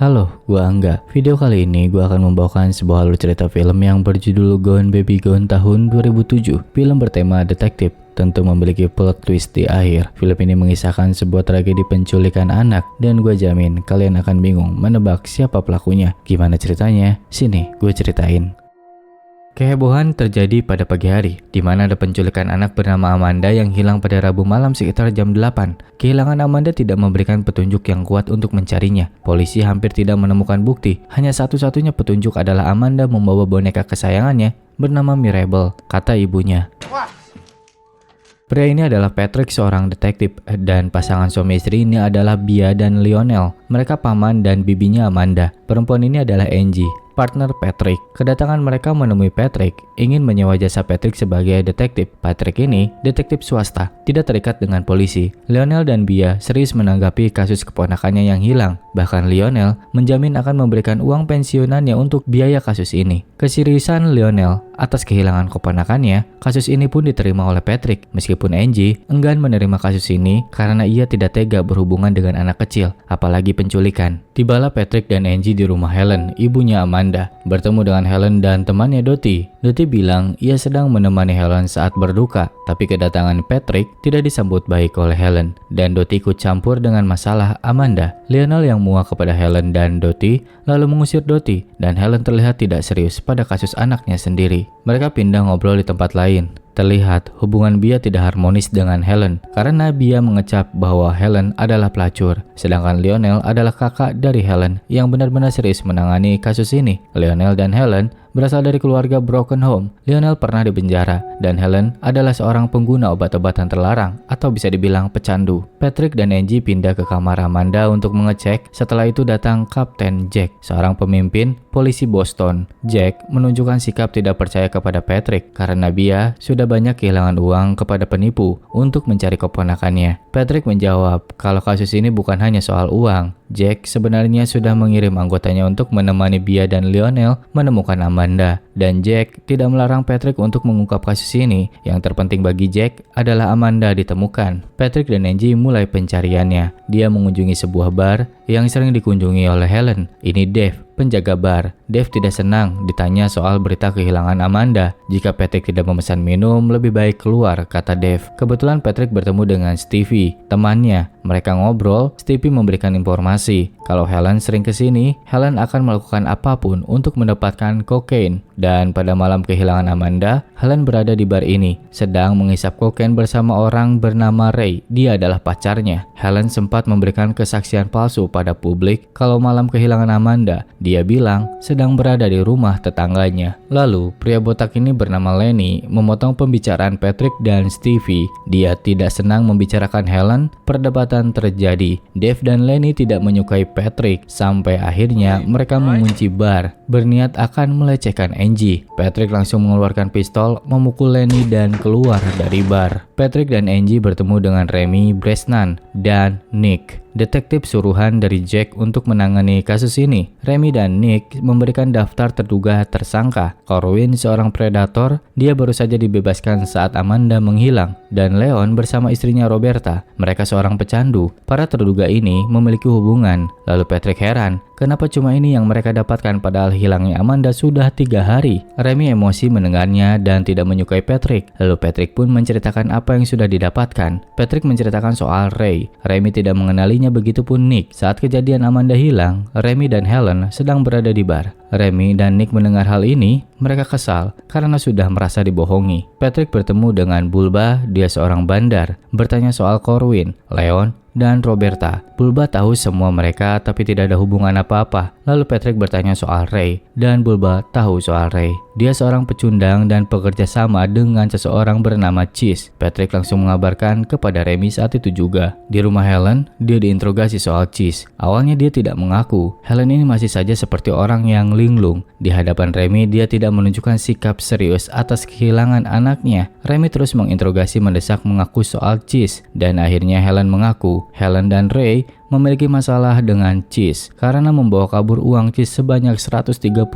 Halo, gua Angga. Video kali ini gua akan membawakan sebuah alur cerita film yang berjudul Gone Baby Gone tahun 2007. Film bertema detektif, tentu memiliki plot twist di akhir. Film ini mengisahkan sebuah tragedi penculikan anak, dan gue jamin kalian akan bingung menebak siapa pelakunya. Gimana ceritanya? Sini, gue ceritain. Kehebohan terjadi pada pagi hari, di mana ada penculikan anak bernama Amanda yang hilang pada Rabu malam sekitar jam 8. Kehilangan Amanda tidak memberikan petunjuk yang kuat untuk mencarinya. Polisi hampir tidak menemukan bukti, hanya satu-satunya petunjuk adalah Amanda membawa boneka kesayangannya bernama Mirabel, kata ibunya. Pria ini adalah Patrick, seorang detektif, dan pasangan suami istri ini adalah Bia dan Lionel. Mereka paman dan bibinya Amanda. Perempuan ini adalah Angie, partner Patrick. Kedatangan mereka menemui Patrick, ingin menyewa jasa Patrick sebagai detektif. Patrick ini detektif swasta, tidak terikat dengan polisi. Lionel dan Bia serius menanggapi kasus keponakannya yang hilang. Bahkan Lionel menjamin akan memberikan uang pensiunannya untuk biaya kasus ini. Keseriusan Lionel atas kehilangan keponakannya, kasus ini pun diterima oleh Patrick. Meskipun Angie enggan menerima kasus ini karena ia tidak tega berhubungan dengan anak kecil, apalagi penculikan. Tibalah Patrick dan Angie di rumah Helen, ibunya Amanda. Bertemu dengan Helen dan temannya Dottie. Dottie bilang ia sedang menemani Helen saat berduka, tapi kedatangan Patrick tidak disambut baik oleh Helen, dan Dottie ikut campur dengan masalah Amanda. Lionel yang muak kepada Helen dan Dottie lalu mengusir Dottie, dan Helen terlihat tidak serius pada kasus anaknya sendiri. Mereka pindah ngobrol di tempat lain. Terlihat hubungan Bia tidak harmonis dengan Helen karena Bia mengecap bahwa Helen adalah pelacur, sedangkan Lionel adalah kakak dari Helen yang benar-benar serius menangani kasus ini. Lionel dan Helen berasal dari keluarga broken home. Lionel pernah dipenjara, dan Helen adalah seorang pengguna obat-obatan terlarang atau bisa dibilang pecandu. Patrick dan Angie pindah ke kamar Amanda untuk mengecek. Setelah itu datang Kapten Jack, seorang pemimpin polisi Boston. Jack menunjukkan sikap tidak percaya kepada Patrick karena Bia sudah banyak kehilangan uang kepada penipu untuk mencari keponakannya. Patrick menjawab kalau kasus ini bukan hanya soal uang. Jack sebenarnya sudah mengirim anggotanya untuk menemani Bia dan Lionel menemukan Amanda, dan Jack tidak melarang Patrick untuk mengungkap kasus ini. Yang terpenting bagi Jack adalah Amanda ditemukan. Patrick dan Angie mulai pencariannya. Dia mengunjungi sebuah bar yang sering dikunjungi oleh Helen. Ini Dave, penjaga bar. Dave tidak senang ditanya soal berita kehilangan Amanda. Jika Patrick tidak memesan minum, lebih baik keluar, kata Dave. Kebetulan Patrick bertemu dengan Stevie, temannya. Mereka ngobrol. Stevie memberikan informasi kalau Helen sering kesini. Helen akan melakukan apapun untuk mendapatkan kokain. Dan pada malam kehilangan Amanda, Helen berada di bar ini, sedang menghisap kokain bersama orang bernama Ray. Dia adalah pacarnya. Helen sempat memberikan kesaksian palsu pada publik kalau malam kehilangan Amanda, dia bilang sedang berada di rumah tetangganya. Lalu, pria botak ini bernama Lenny memotong pembicaraan Patrick dan Stevie. Dia tidak senang membicarakan Helen. Perdebatan terjadi. Dave dan Lenny tidak menyukai Patrick, sampai akhirnya mereka mengunci bar, berniat akan melecehkan Angie. Patrick langsung mengeluarkan pistol, memukul Lenny dan keluar dari bar. Patrick dan Angie bertemu dengan Remy Bresnan dan Nick, detektif suruhan dari Jack untuk menangani kasus ini. Remy dan Nick memberikan daftar terduga tersangka. Corwin, seorang predator, dia baru saja dibebaskan saat Amanda menghilang, dan Leon bersama istrinya Roberta. Mereka seorang pecandu. Para terduga ini memiliki hubungan. Lalu Patrick heran, kenapa cuma ini yang mereka dapatkan padahal hilangnya Amanda sudah 3 hari. Remy emosi mendengarnya dan tidak menyukai Patrick. Lalu Patrick pun menceritakan apa yang sudah didapatkan. Patrick menceritakan soal Ray. Remy tidak mengenalinya, begitupun Nick. Saat kejadian Amanda hilang, Remy dan Helen sedang berada di bar. Remy dan Nick mendengar hal ini, mereka kesal karena sudah merasa dibohongi. Patrick bertemu dengan Bulba, dia seorang bandar, bertanya soal Corwin, Leon, dan Roberta. Bulba tahu semua mereka tapi tidak ada hubungan apa-apa. Lalu Patrick bertanya soal Ray, dan Bulba tahu soal Ray. Dia seorang pecundang dan bekerja sama dengan seseorang bernama Cheese. Patrick langsung mengabarkan kepada Remy saat itu juga. Di rumah Helen, dia diinterogasi soal Cheese. Awalnya dia tidak mengaku. Helen ini masih saja seperti orang yang linglung. Di hadapan Remy, dia tidak menunjukkan sikap serius atas kehilangan anaknya. Remy terus menginterogasi mendesak mengaku soal Cheese, dan akhirnya Helen mengaku. Helen dan Ray memiliki masalah dengan Cheese karena membawa kabur uang Cheese sebanyak $130.000.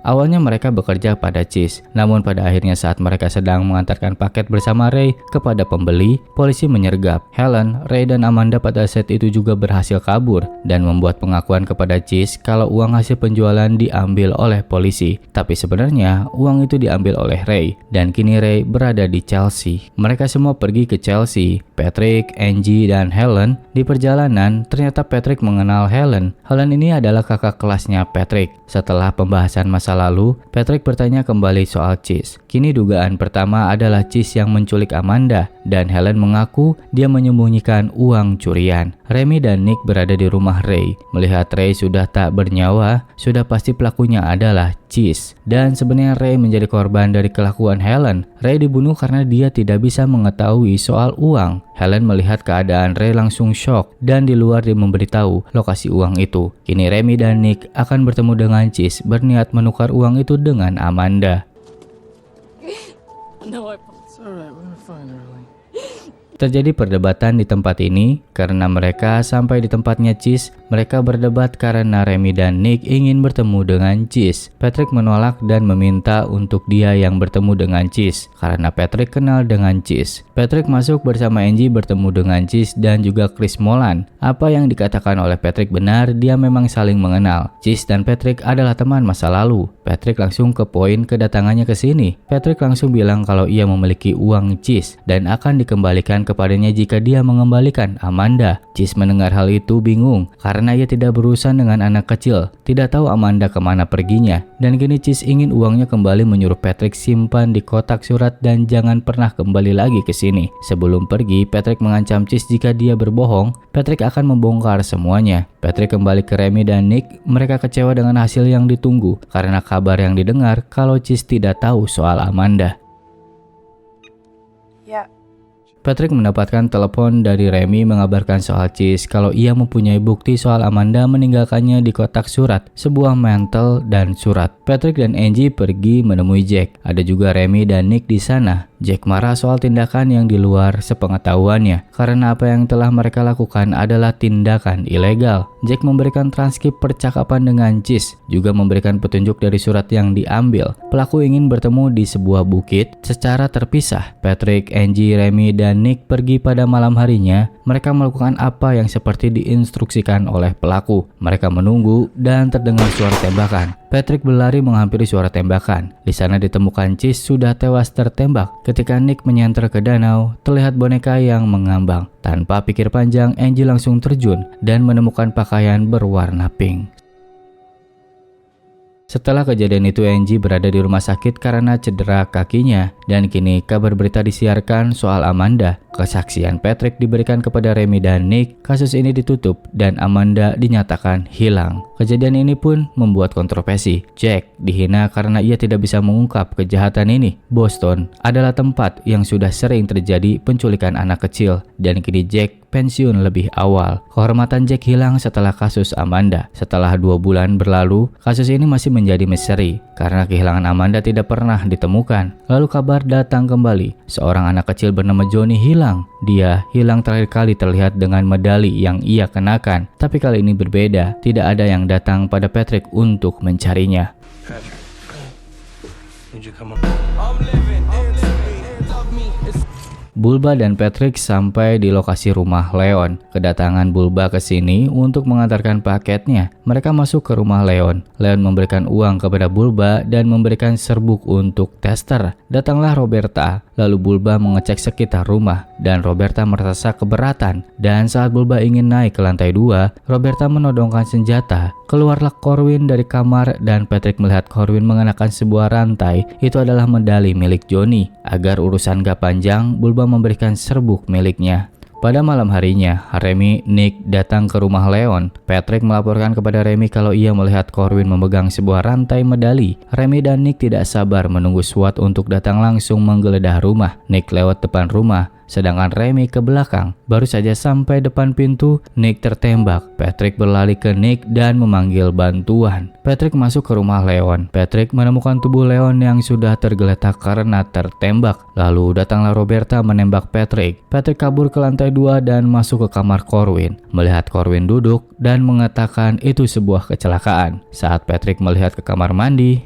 Awalnya mereka bekerja pada Cheese, namun pada akhirnya saat mereka sedang mengantarkan paket bersama Ray kepada pembeli, polisi menyergap. Helen, Ray dan Amanda pada saat itu juga berhasil kabur dan membuat pengakuan kepada Cheese kalau uang hasil penjualan diambil oleh polisi. Tapi sebenarnya uang itu diambil oleh Ray dan kini Ray berada di Chelsea. Mereka semua pergi ke Chelsea. Patrick, Angie, dan Helen. Di perjalanan, ternyata Patrick mengenal Helen. Helen ini adalah kakak kelasnya Patrick. Setelah pembahasan masa lalu, Patrick bertanya kembali soal Cheese. Kini dugaan pertama adalah Cheese yang menculik Amanda, dan Helen mengaku dia menyembunyikan uang curian. Remy dan Nick berada di rumah Ray. Melihat Ray sudah tak bernyawa, sudah pasti pelakunya adalah Cheese. Dan sebenarnya Ray menjadi korban dari kelakuan Helen. Ray dibunuh karena dia tidak bisa mengetahui soal uang. Helen melihat keadaan Ray langsung shock dan di luar dia memberitahu lokasi uang itu. Kini Remy dan Nick akan bertemu dengan Cheese berniat menukar uang itu dengan Amanda. Terjadi perdebatan di tempat ini karena mereka sampai di tempatnya Cheese. Mereka berdebat karena Remy dan Nick ingin bertemu dengan Cheese. Patrick menolak dan meminta untuk dia yang bertemu dengan Cheese karena Patrick kenal dengan Cheese. Patrick masuk bersama Angie bertemu dengan Cheese dan juga Chris Molan. Apa yang dikatakan oleh Patrick benar, dia memang saling mengenal. Cheese dan Patrick adalah teman masa lalu. Patrick langsung ke poin kedatangannya ke sini. Patrick langsung bilang kalau ia memiliki uang Cheese dan akan dikembalikan kepadanya jika dia mengembalikan Amanda. Cheese mendengar hal itu bingung karena ia tidak berurusan dengan anak kecil, tidak tahu Amanda kemana perginya, dan kini Cheese ingin uangnya kembali, menyuruh Patrick simpan di kotak surat dan jangan pernah kembali lagi ke sini. Sebelum pergi, Patrick mengancam Cheese jika dia berbohong, Patrick akan membongkar semuanya. Patrick kembali ke Remy dan Nick. Mereka kecewa dengan hasil yang ditunggu karena kabar yang didengar kalau Cheese tidak tahu soal Amanda. Patrick mendapatkan telepon dari Remy mengabarkan soal Cheese kalau ia mempunyai bukti soal Amanda meninggalkannya di kotak surat, sebuah mantel dan surat. Patrick dan Angie pergi menemui Jack. Ada juga Remy dan Nick di sana. Jack marah soal tindakan yang di luar sepengetahuannya karena apa yang telah mereka lakukan adalah tindakan ilegal. Jack memberikan transkrip percakapan dengan Cheese, juga memberikan petunjuk dari surat yang diambil. Pelaku ingin bertemu di sebuah bukit secara terpisah. Patrick, Angie, Remy, dan Nick pergi pada malam harinya. Mereka melakukan apa yang seperti diinstruksikan oleh pelaku. Mereka menunggu dan terdengar suara tembakan. Patrick berlari menghampiri suara tembakan. Di sana ditemukan Cheese sudah tewas tertembak. Ketika Nick menyanter ke danau, terlihat boneka yang mengambang. Tanpa pikir panjang, Angie langsung terjun dan menemukan pakaian berwarna pink. Setelah kejadian itu, Angie berada di rumah sakit karena cedera kakinya, dan kini kabar berita disiarkan soal Amanda. Kesaksian Patrick diberikan kepada Remy dan Nick. Kasus ini ditutup dan Amanda dinyatakan hilang. Kejadian ini pun membuat kontroversi. Jack dihina karena ia tidak bisa mengungkap kejahatan ini. Boston adalah tempat yang sudah sering terjadi penculikan anak kecil, dan kini Jack pensiun lebih awal. Kehormatan Jack hilang setelah kasus Amanda. Setelah 2 bulan berlalu, kasus ini masih menjadi misteri karena kehilangan Amanda tidak pernah ditemukan. Lalu kabar datang kembali. Seorang anak kecil bernama Johnny hilang. Dia hilang terakhir kali terlihat dengan medali yang ia kenakan. Tapi kali ini berbeda. Tidak ada yang datang pada Patrick untuk mencarinya. Bulba dan Patrick sampai di lokasi rumah Leon. Kedatangan Bulba ke sini untuk mengantarkan paketnya. Mereka masuk ke rumah Leon. Leon memberikan uang kepada Bulba dan memberikan serbuk untuk tester. Datanglah Roberta. Lalu Bulba mengecek sekitar rumah dan Roberta merasa keberatan. Dan saat Bulba ingin naik ke lantai 2, Roberta menodongkan senjata. Keluarlah Corwin dari kamar dan Patrick melihat Corwin mengenakan sebuah rantai. Itu adalah medali milik Johnny. Agar urusan gak panjang, Bulba memberikan serbuk miliknya. Pada malam harinya, Remy, Nick datang ke rumah Leon. Patrick melaporkan kepada Remy kalau ia melihat Corwin memegang sebuah rantai medali. Remy dan Nick tidak sabar menunggu SWAT untuk datang langsung menggeledah rumah. Nick lewat depan rumah sedangkan Remy ke belakang. Baru saja sampai depan pintu, Nick tertembak. Patrick berlari ke Nick dan memanggil bantuan. Patrick masuk ke rumah Leon. Patrick menemukan tubuh Leon yang sudah tergeletak karena tertembak. Lalu datanglah Roberta menembak Patrick. Patrick kabur ke lantai 2 dan masuk ke kamar Corwin. Melihat Corwin duduk dan mengatakan itu sebuah kecelakaan. Saat Patrick melihat ke kamar mandi,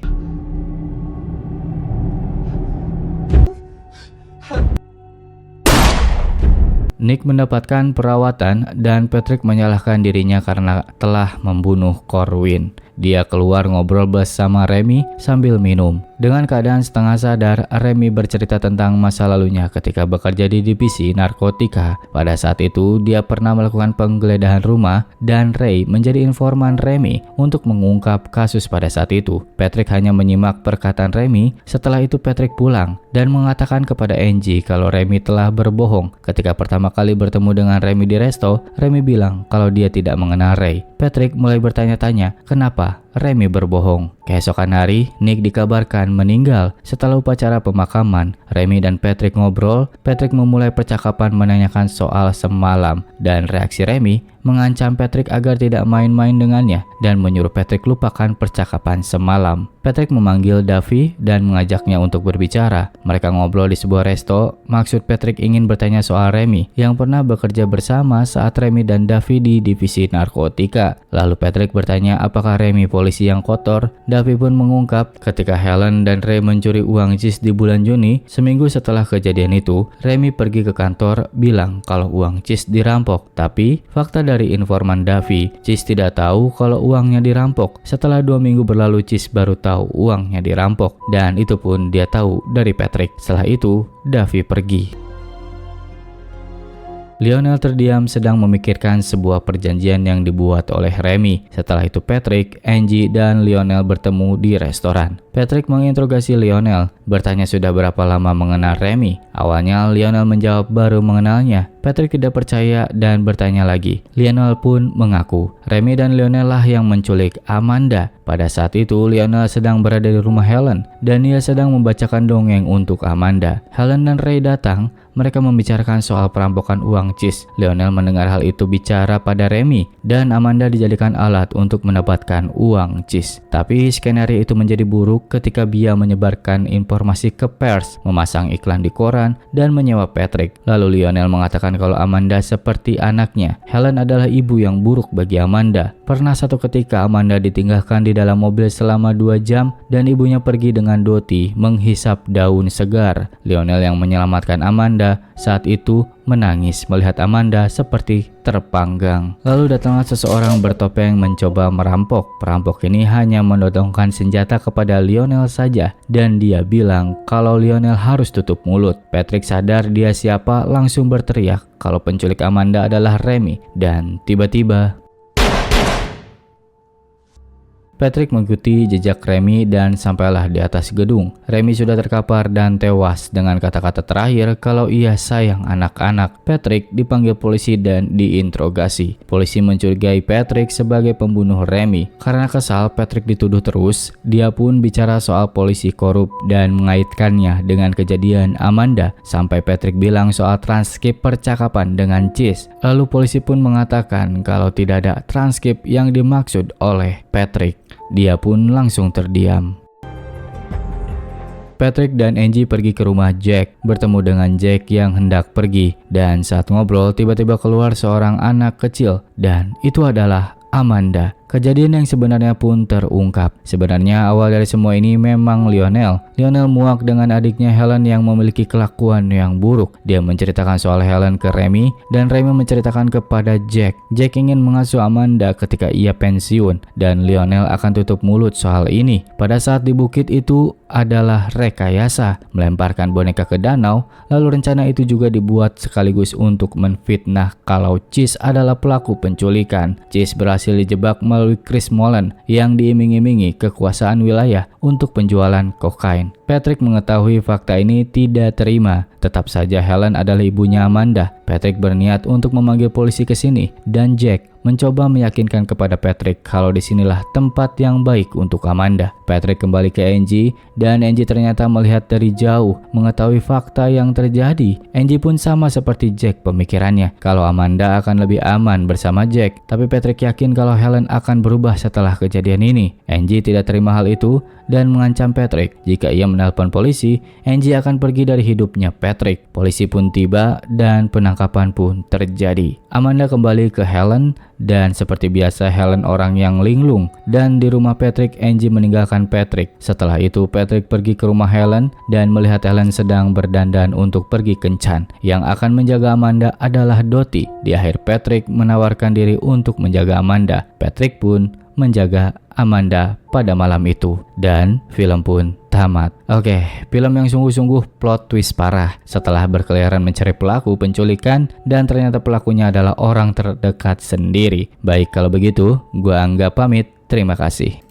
Nick mendapatkan perawatan dan Patrick menyalahkan dirinya karena telah membunuh Corwin. Dia keluar ngobrol bersama Remy sambil minum. Dengan keadaan setengah sadar, Remy bercerita tentang masa lalunya ketika bekerja di divisi narkotika. Pada saat itu, dia pernah melakukan penggeledahan rumah dan Ray menjadi informan Remy untuk mengungkap kasus pada saat itu. Patrick hanya menyimak perkataan Remy. Setelah itu Patrick pulang dan mengatakan kepada Angie kalau Remy telah berbohong. Ketika pertama kali bertemu dengan Remy di resto, Remy bilang kalau dia tidak mengenal Ray. Patrick mulai bertanya-tanya kenapa Remy berbohong. Keesokan hari, Nick dikabarkan meninggal. Setelah upacara pemakaman, Remy dan Patrick ngobrol. Patrick memulai percakapan menanyakan soal semalam dan reaksi Remy mengancam Patrick agar tidak main-main dengannya dan menyuruh Patrick lupakan percakapan semalam. Patrick memanggil Davy dan mengajaknya untuk berbicara. Mereka ngobrol di sebuah resto. Maksud Patrick ingin bertanya soal Remy yang pernah bekerja bersama saat Remy dan Davy di divisi narkotika. Lalu Patrick bertanya apakah Remy polisi yang kotor. Davy pun mengungkap ketika Helen dan Ray mencuri uang Cheese di bulan Juni. Seminggu setelah kejadian itu, Remy pergi ke kantor bilang kalau uang Cheese dirampok. Tapi fakta dari informan Davy, Cheese tidak tahu kalau uangnya dirampok. Setelah 2 minggu berlalu, Cheese baru tahu uangnya dirampok. Dan itu pun dia tahu dari Patrick. Setelah itu, Davy pergi. Lionel terdiam sedang memikirkan sebuah perjanjian yang dibuat oleh Remy. Setelah itu Patrick, Angie, dan Lionel bertemu di restoran. Patrick menginterogasi Lionel, bertanya sudah berapa lama mengenal Remy. Awalnya Lionel menjawab baru mengenalnya. Patrick tidak percaya dan bertanya lagi. Lionel pun mengaku Remy dan Lionel lah yang menculik Amanda. Pada saat itu Lionel sedang berada di rumah Helen dan ia sedang membacakan dongeng untuk Amanda. Helen dan Ray datang. Mereka membicarakan soal perampokan uang Cheese. Lionel mendengar hal itu bicara pada Remy dan Amanda dijadikan alat untuk mendapatkan uang Cheese. Tapi skenario itu menjadi buruk ketika Bia menyebarkan informasi ke pers, memasang iklan di koran, dan menyewa Patrick. Lalu Lionel mengatakan kalau Amanda seperti anaknya. Helen adalah ibu yang buruk bagi Amanda. Pernah satu ketika Amanda ditinggalkan di dalam mobil selama 2 jam dan ibunya pergi dengan Dottie menghisap daun segar. Lionel yang menyelamatkan Amanda saat itu menangis melihat Amanda seperti terpanggang. Lalu datanglah seseorang bertopeng mencoba merampok. Perampok ini hanya menodongkan senjata kepada Lionel saja dan dia bilang kalau Lionel harus tutup mulut. Patrick sadar dia siapa langsung berteriak kalau penculik Amanda adalah Remy dan tiba-tiba Patrick mengikuti jejak Remy dan sampailah di atas gedung. Remy sudah terkapar dan tewas dengan kata-kata terakhir kalau ia sayang anak-anak. Patrick dipanggil polisi dan diinterogasi. Polisi mencurigai Patrick sebagai pembunuh Remy. Karena kesal Patrick dituduh terus, dia pun bicara soal polisi korup dan mengaitkannya dengan kejadian Amanda. Sampai Patrick bilang soal transkrip percakapan dengan Cheese. Lalu polisi pun mengatakan kalau tidak ada transkrip yang dimaksud oleh Patrick. Dia pun langsung terdiam. Patrick dan Angie pergi ke rumah Jack, bertemu dengan Jack yang hendak pergi. Dan saat ngobrol, tiba-tiba keluar seorang anak kecil. Dan itu adalah Amanda. Kejadian yang sebenarnya pun terungkap. Sebenarnya awal dari semua ini memang Lionel. Lionel muak dengan adiknya Helen yang memiliki kelakuan yang buruk. Dia menceritakan soal Helen ke Remy dan Remy menceritakan kepada Jack. Jack ingin mengasuh Amanda ketika ia pensiun dan Lionel akan tutup mulut soal ini. Pada saat di bukit itu adalah rekayasa, melemparkan boneka ke danau. Lalu rencana itu juga dibuat sekaligus untuk menfitnah kalau Cheese adalah pelaku penculikan. Cheese berhasil dijebak melalui Chris Mullen yang diiming-imingi kekuasaan wilayah untuk penjualan kokain. Patrick mengetahui fakta ini tidak terima. Tetap saja Helen adalah ibunya Amanda. Patrick berniat untuk memanggil polisi ke sini dan Jack mencoba meyakinkan kepada Patrick kalau disinilah tempat yang baik untuk Amanda. Patrick kembali ke Angie dan Angie ternyata melihat dari jauh, mengetahui fakta yang terjadi. Angie pun sama seperti Jack pemikirannya, kalau Amanda akan lebih aman bersama Jack. Tapi Patrick yakin kalau Helen akan berubah setelah kejadian ini. Angie tidak terima hal itu dan mengancam Patrick jika ia menelpon polisi, Angie akan pergi dari hidupnya Patrick. Polisi pun tiba dan penangkapan pun terjadi. Amanda kembali ke Helen dan seperti biasa Helen orang yang linglung, dan di rumah Patrick Angie meninggalkan Patrick. Setelah itu Patrick pergi ke rumah Helen dan melihat Helen sedang berdandan untuk pergi kencan. Yang akan menjaga Amanda adalah Dottie. Di akhir Patrick menawarkan diri untuk menjaga Amanda. Patrick pun menjaga Amanda pada malam itu dan film pun tamat. Oke, film yang sungguh-sungguh plot twist parah. Setelah berkeliaran mencari pelaku penculikan dan ternyata pelakunya adalah orang terdekat sendiri. Baik, kalau begitu gua Angga pamit. Terima kasih.